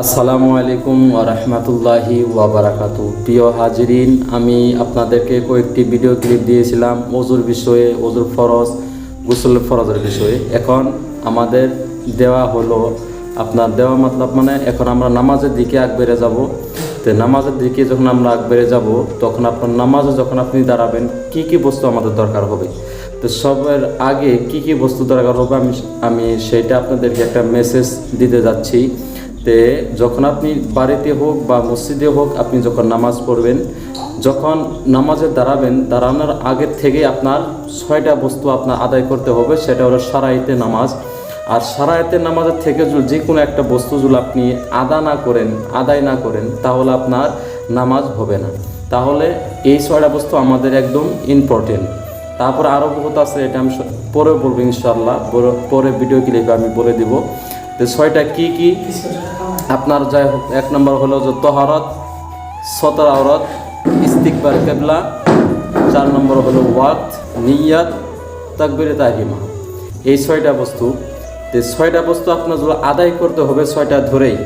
আসসালামু আলাইকুম ওয়া রাহমাতুল্লাহি ওয়া বারাকাতু। প্রিয় হাজিরিন, আমি আপনাদেরকে কয়েকটি ভিডিও ক্লিপ দিয়েছিলাম ওযুর বিষয়ে, ওযুর ফরজ, গোসলের ফরজের বিষয়ে। এখন আমাদের দেওয়া হলো আপনার দেওয়া মতলব মানে এখন আমরা নামাজের দিকে আগ বেড়ে যাব। তো নামাজের দিকে যখন আমরা আগ বেড়ে যাব, তখন আপনার নামাজে যখন আপনি দাঁড়াবেন কি কি বস্তু আমাদের দরকার হবে, তো সবের আগে কি কি বস্তু দরকার হবে আমি সেটা আপনাদেরকে একটা মেসেজ দিতে যাচ্ছি। তে যখন আপনি বাড়িতে হোক বা মসজিদে হোক, আপনি যখন নামাজ পড়বেন, যখন নামাজে দাঁড়াবেন, দাঁড়ানোর আগের থেকে আপনার 6টা বস্তু আপনার আদায় করতে হবে। সেটা হলো সারাইতে নামাজ। আর সারাইতে নামাজের থেকে যে কোনো একটা বস্তু যদি আপনি আদায় না করেন তাহলে আপনার নামাজ হবে না। তাহলে এই 6টা বস্তু আমাদের একদম ইম্পর্টেন্ট। তারপর আরও বহুত আছে, এটা আমি পরে বলবো ইনশাআল্লাহ, পরে ভিডিও ক্লিপে আমি বলে দিব। তো 6টা কি আপনার যাই হোক, 1 নম্বর হলো যে তহারত, সতর আওরাত, ইস্তিকবার কিবলা। 4 নম্বর হলো ওয়াক্ত, নিয়াত, তাকবীরে তাহরিমা। এই 6টা বস্তু। তো 6টা বস্তু আপনার যদি আদায় করতে হবে 6টা ধরেই।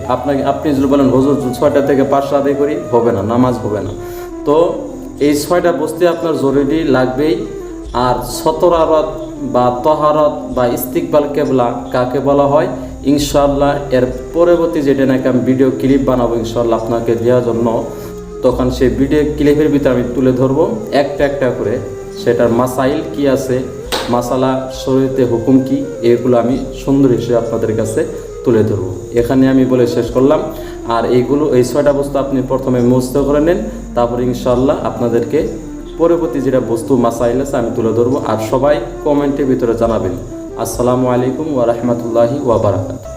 আপনি যদি বলেন হুজুর 6টা থেকে 5টা আদায় করি, হবে না, নামাজ হবে না। তো এই 6টা বস্তু আপনার জরুরি লাগবেই। আর সতর আওরাত বা তহারত বা ইস্তিকবাল কিবলা কাকে বলা হয়, ইনশাআল্লাহ এর পরবর্তী যেটা নাকি আমি ভিডিও ক্লিপ বানাবো ইনশাআল্লাহ আপনাকে দেওয়ার জন্য, তখন সেই ভিডিও ক্লিপের ভিতরে আমি তুলে ধরবো একটা একটা করে সেটার মাসাইল কি আছে, মাসালা শরীয়তে হুকুম কি, এগুলো আমি সুন্দর হিসেবে আপনাদের কাছে তুলে ধরবো। এখানে আমি বলে শেষ করলাম। আর এই 6টা বস্তু আপনি প্রথমে মুখস্থ করে নেন, তারপর ইনশাআল্লাহ আপনাদেরকে পরবর্তী যেটা বস্তু মাসাইল আছে আমি তুলে ধরবো। আর সবাই কমেন্টের ভিতরে জানাবেন। আসসালামু আলাইকুম ওয়া রাহমাতুল্লাহি ওয়া বারাকাতুহু।